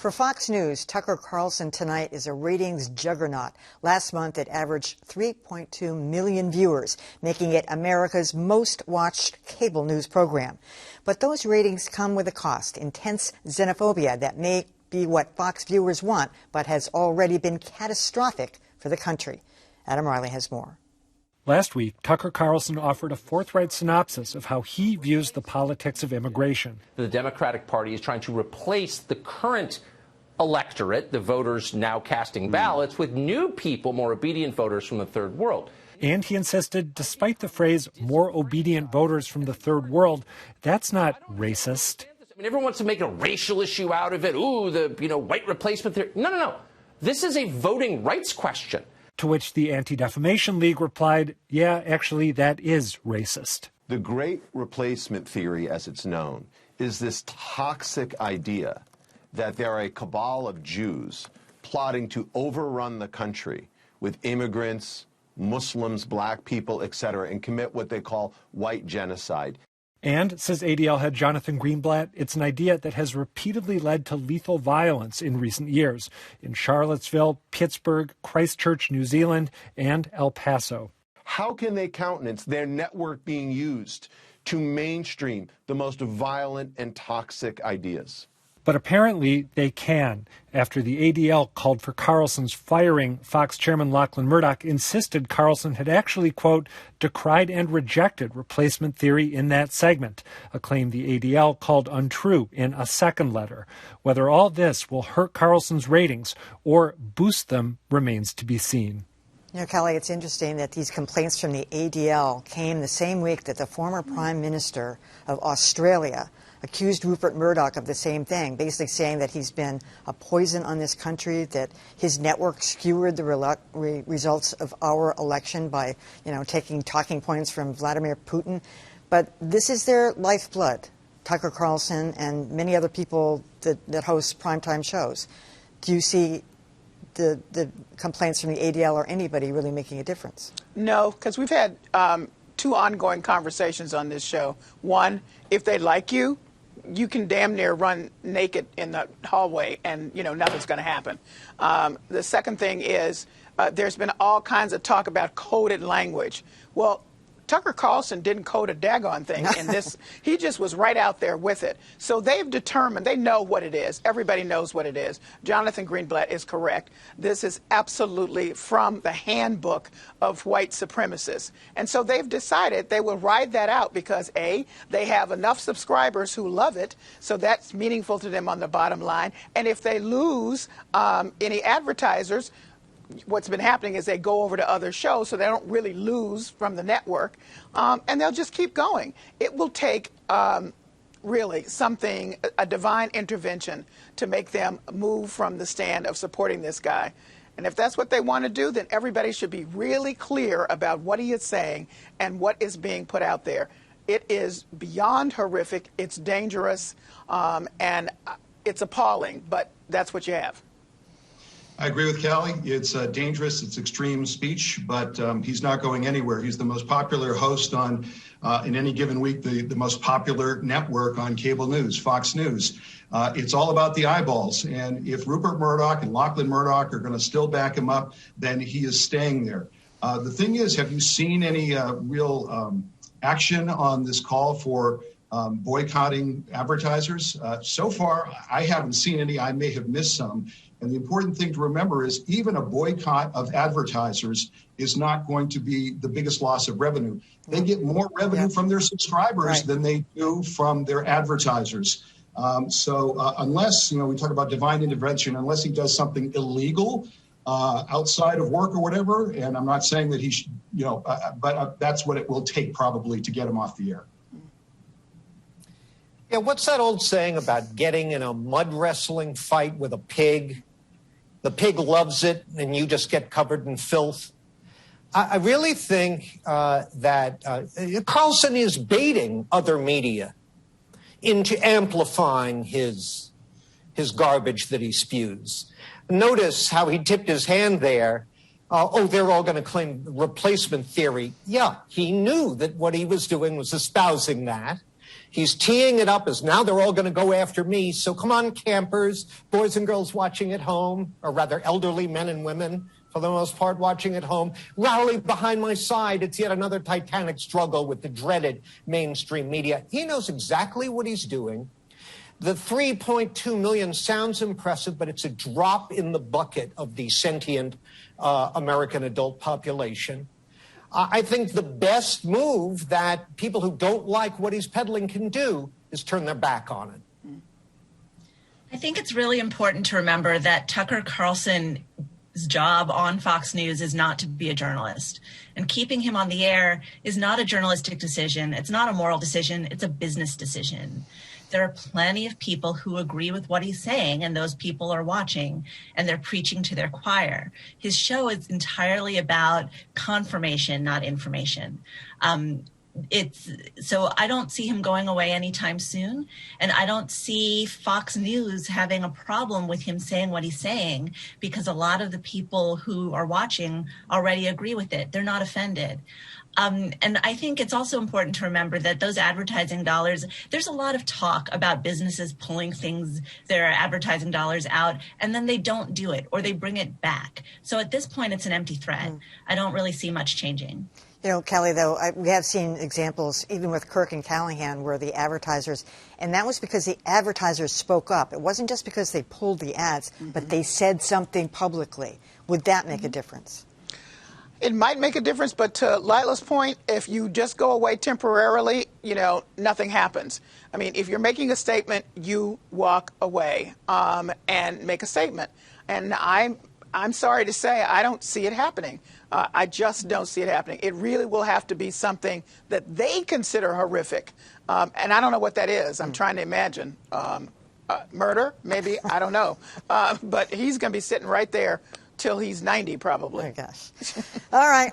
For Fox News, Tucker Carlson tonight is a ratings juggernaut. Last month, it averaged 3.2 million viewers, making it America's most watched cable news program. But those ratings come with a cost, intense xenophobia that may be what Fox viewers want, but has already been catastrophic for the country. Adam Riley has more. Last week, Tucker Carlson offered a forthright synopsis of how he views the politics of immigration. The Democratic Party is trying to replace the current electorate, the voters now casting ballots, with new people, more obedient voters from the third world. And he insisted, despite the phrase more obedient voters from the third world, that's not racist. I mean, everyone wants to make a racial issue out of it. Ooh, the white replacement theory. No. This is a voting rights question. To which the Anti-Defamation League replied, yeah, actually, that is racist. The great replacement theory, as it's known, is this toxic idea that there are a cabal of Jews plotting to overrun the country with immigrants, Muslims, black people, etc., and commit what they call white genocide. And, says ADL head Jonathan Greenblatt, it's an idea that has repeatedly led to lethal violence in recent years in Charlottesville, Pittsburgh, Christchurch, New Zealand, and El Paso. How can they countenance their network being used to mainstream the most violent and toxic ideas? But apparently they can. After the ADL called for Carlson's firing, Fox chairman Lachlan Murdoch insisted Carlson had actually, quote, decried and rejected replacement theory in that segment, a claim the ADL called untrue in a second letter. Whether all this will hurt Carlson's ratings or boost them remains to be seen. You know, Callie, it's interesting that these complaints from the ADL came the same week that the former Prime Minister of Australia accused Rupert Murdoch of the same thing, basically saying that he's been a poison on this country, that his network skewered the results of our election by, taking talking points from Vladimir Putin. But this is their lifeblood, Tucker Carlson and many other people that host primetime shows. Do you see the complaints from the ADL or anybody really making a difference? No, because we've had two ongoing conversations on this show. One, if they like you, you can damn near run naked in the hallway and, nothing's going to happen. The second thing is there's been all kinds of talk about coded language. Well, Tucker Carlson didn't code a daggone thing in this. He just was right out there with it. So they've determined, they know what it is. Everybody knows what it is. Jonathan Greenblatt is correct. This is absolutely from the handbook of white supremacists. And so they've decided they will ride that out because, A, they have enough subscribers who love it, so that's meaningful to them on the bottom line. And if they lose any advertisers, what's been happening is they go over to other shows, so they don't really lose from the network, and they'll just keep going. It will take really something, a divine intervention, to make them move from the stand of supporting this guy. And if that's what they want to do, then everybody should be really clear about what he is saying and what is being put out there. It is beyond horrific, it's dangerous, and it's appalling, but that's what you have. I agree with Callie. It's dangerous. It's extreme speech, but he's not going anywhere. He's the most popular host on, in any given week, the most popular network on cable news, Fox News. It's all about the eyeballs. And if Rupert Murdoch and Lachlan Murdoch are going to still back him up, then he is staying there. The thing is, have you seen any real action on this call for boycotting advertisers? So far, I haven't seen any. I may have missed some. And the important thing to remember is even a boycott of advertisers is not going to be the biggest loss of revenue. They get more revenue from their subscribers than they do from their advertisers. So unless, we talk about divine intervention, unless he does something illegal outside of work or whatever, and I'm not saying that he should, but that's what it will take probably to get him off the air. Yeah, what's that old saying about getting in a mud wrestling fight with a pig? The pig loves it, and you just get covered in filth. I really think that Carlson is baiting other media into amplifying his garbage that he spews. Notice how he tipped his hand there. They're all going to claim replacement theory. Yeah, he knew that what he was doing was espousing that. He's teeing it up as now they're all going to go after me. So come on, campers, boys and girls watching at home, or rather elderly men and women, for the most part, watching at home. Rally behind my side. It's yet another titanic struggle with the dreaded mainstream media. He knows exactly what he's doing. The 3.2 million sounds impressive, but it's a drop in the bucket of the sentient American adult population. I think the best move that people who don't like what he's peddling can do is turn their back on it. I think it's really important to remember that Tucker Carlson's job on Fox News is not to be a journalist. And keeping him on the air is not a journalistic decision. It's not a moral decision. It's a business decision. There are plenty of people who agree with what he's saying, and those people are watching, and they're preaching to their choir. His show is entirely about confirmation, not information. So I don't see him going away anytime soon, and I don't see Fox News having a problem with him saying what he's saying, because a lot of the people who are watching already agree with it. They're not offended. And I think it's also important to remember that those advertising dollars, there's a lot of talk about businesses pulling their advertising dollars out, and then they don't do it, or they bring it back. So at this point, it's an empty threat. I don't really see much changing. You know, Kelly, though, we have seen examples, even with Kirk and Callahan, where the advertisers, and that was because the advertisers spoke up. It wasn't just because they pulled the ads, but they said something publicly. Would that make a difference? It might make a difference, but to Lylah's point, if you just go away temporarily, you know, nothing happens. I mean, if you're making a statement, you walk away and make a statement. And I'm sorry to say, I don't see it happening. I just don't see it happening. It really will have to be something that they consider horrific. And I don't know what that is. I'm trying to imagine. Murder, maybe, I don't know. But he's going to be sitting right there till he's 90, probably. Oh, gosh. All right.